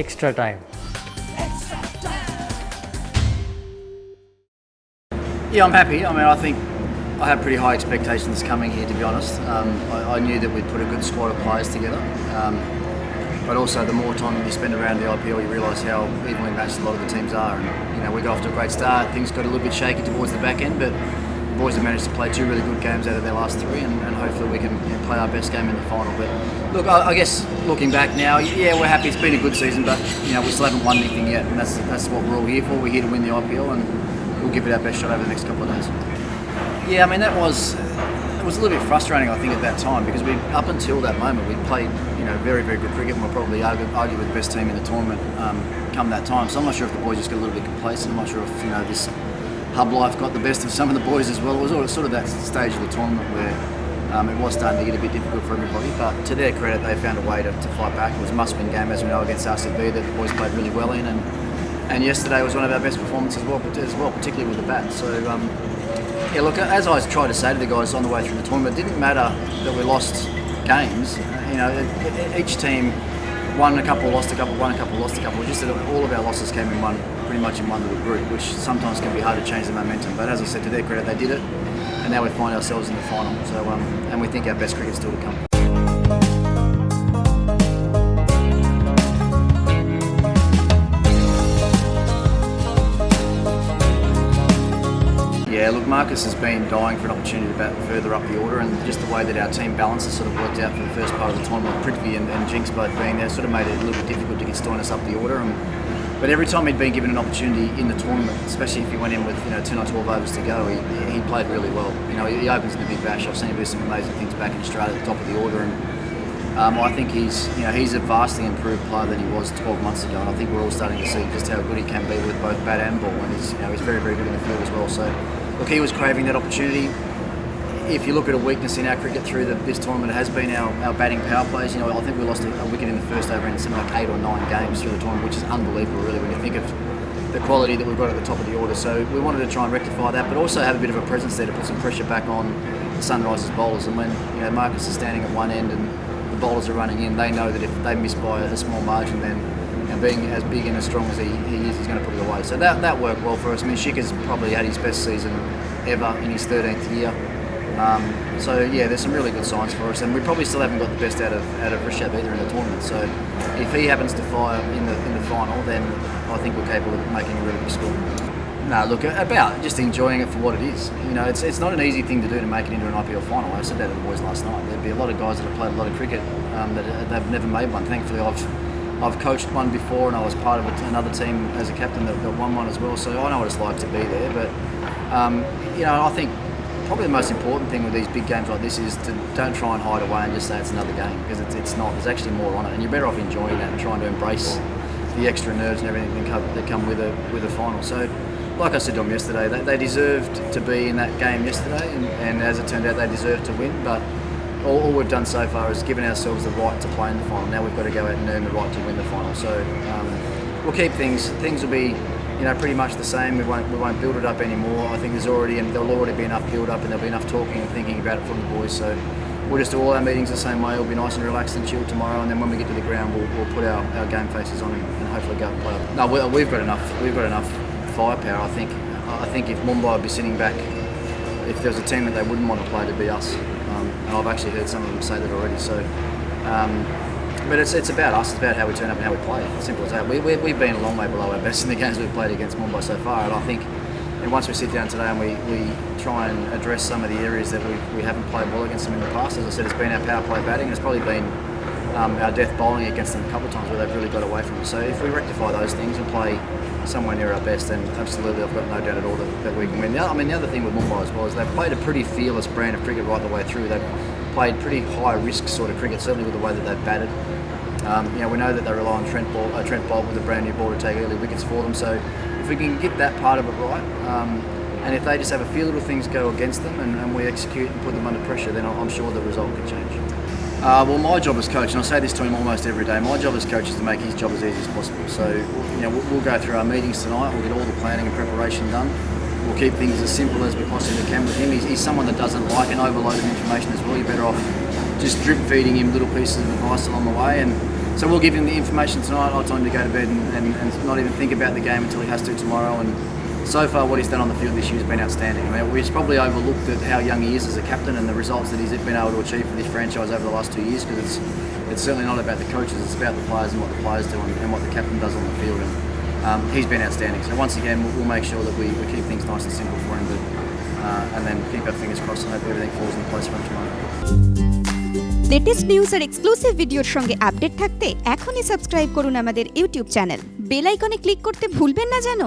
extra time. Yeah, I'm happy. I mean, I think I had pretty high expectations coming here, to be honest. I knew that we'd put a good squad of players together. But also, the more time you spend around the IPL, you realise how evenly matched a lot of the teams are. And, you know, we got off to a great start. Things got a little bit shaky towards the back end, but the boys have managed to play 2 really good games out of their last 3, and hopefully we can play our best game in the final. But look, I guess looking back now, yeah, we're happy. It's been a good season, but you know, we still haven't won anything yet, and that's what we're all here for. We're here to win the IPL, and we'll give it our best shot over the next couple of days. Yeah, I mean, it was a little bit frustrating, I think, at that time, because up until that moment we played, you know, very, very good cricket, and we're probably arguably the best team in the tournament come that time. So I'm not sure if the boys just got a little bit complacent. I'm not sure if, you know, this hub life got the best of some of the boys as well. It was sort of that stage of the tournament where it was starting to get a bit difficult for everybody. But to their credit, they found a way to fight back. It was a must-win game, as we know, against RCB that the boys played really well in, and yesterday was one of our best performances as well, particularly with the bat. So yeah, look, as I tried to say to the guys on the way through the tournament, it didn't matter that we lost games. You know, each team won a couple, lost a couple, won a couple, lost a couple. Just that all of our losses came in pretty much in one little group, which sometimes can be hard to change the momentum. But as I said, to their credit, they did it, and now we find ourselves in the final. So, and we think our best cricket's still to come. Yeah, look, Marcus has been dying for an opportunity to bat further up the order, and just the way that our team balances sort of worked out for the first part of the tournament, Prithvi and Jinx both being there, sort of made it a little bit difficult to get Stoinis up the order. But every time he'd been given an opportunity in the tournament, especially if he went in with 10 or 12 overs to go, he played really well. You know, he opens in the Big Bash. I've seen him do some amazing things back in Australia at the top of the order, and I think he's a vastly improved player than he was 12 months ago, and I think we're all starting to see just how good he can be with both bat and ball, and he's very, very good in the field as well. So, look, he was craving that opportunity. If you look at a weakness in our cricket through this tournament, it has been our batting power plays. You know, I think we lost a wicket in the first over in something like 8 or 9 games through the tournament, which is unbelievable, really, when you think of the quality that we've got at the top of the order. So we wanted to try and rectify that, but also have a bit of a presence there to put some pressure back on the Sunrisers bowlers. And when Marcus is standing at one end and the bowlers are running in, they know that if they miss by a small margin, then being as big and as strong as he is, he's going to put it away. So that worked well for us. I mean, Shikhar's probably had his best season ever in his 13th year. So yeah, there's some really good signs for us, and we probably still haven't got the best out of Rishabh either in the tournament. So if he happens to fire in the final, then I think we're capable of making a really big score. No, look, about just enjoying it for what it is. You know, it's not an easy thing to do to make it into an IPL final. I said that to the boys last night. There'd be a lot of guys that have played a lot of cricket that they've never made one. Thankfully, I've coached one before, and I was part of another team as a captain that won one as well. So I know what it's like to be there. But I think probably the most important thing with these big games like this is to don't try and hide away and just say it's another game, because it's not. There's actually more on it, and you're better off enjoying that and trying to embrace the extra nerves and everything that come with a final. So, like I said to them yesterday, they deserved to be in that game yesterday, and as it turned out, they deserved to win. But all we've done so far is given ourselves the right to play in the final. Now we've got to go out and earn the right to win the final. So we'll keep things will be pretty much the same. We won't build it up anymore. I think there'll already be enough build up, and there'll be enough talking and thinking about it from the boys. So we'll just do all our meetings the same way. It'll be nice and relaxed and chilled tomorrow, and then when we get to the ground, we'll put our game faces on and hopefully go and play. No, we've got enough firepower. I think if Mumbai would be sitting back, if there was a team that they wouldn't want to play, to be us. And I've actually heard some of them say that already. So, but it's about us. It's about how we turn up and how we play. Simple as that. We've been a long way below our best in the games we've played against Mumbai so far, and I think once we sit down today and we try and address some of the areas that we haven't played well against them in the past. As I said, it's been our power play batting. It's probably been our death bowling against them a couple of times where they've really got away from us. So if we rectify those things and play somewhere near our best, then absolutely I've got no doubt at all that we can win. The other thing with Mumbai as well is they've played a pretty fearless brand of cricket right the way through. They've played pretty high risk sort of cricket, certainly with the way that they've batted. We know that they rely on Trent Bolt with a brand new ball to take early wickets for them. So if we can get that part of it right, and if they just have a few little things go against them and we execute and put them under pressure, then I'm sure the result could change. Well, my job as coach, and I say this to him almost every day, my job as coach is to make his job as easy as possible. So, we'll go through our meetings tonight, we'll get all the planning and preparation done. We'll keep things as simple as we possibly can with him. He's someone that doesn't like an overload of information as well. You're better off just drip feeding him little pieces of advice along the way. And So we'll give him the information tonight. I'll tell him to go to bed and not even think about the game until he has to tomorrow. And so far, what he's done on the field this year has been outstanding. I mean, we've probably overlooked at how young he is as a captain and the results that he's been able to achieve for this franchise over the last 2 years. Because it's certainly not about the coaches; it's about the players and what the players do and what the captain does on the field. And he's been outstanding. So once again, we'll make sure that we keep things nice and simple for him, and then keep our fingers crossed and hope everything falls into place for him tomorrow. Latest news আর exclusive ভিডিওর সঙ্গে update থাকতে এখনই subscribe করুন আমাদের YouTube channel. Bell আইকনে click করতে ভুলবেন না যেন।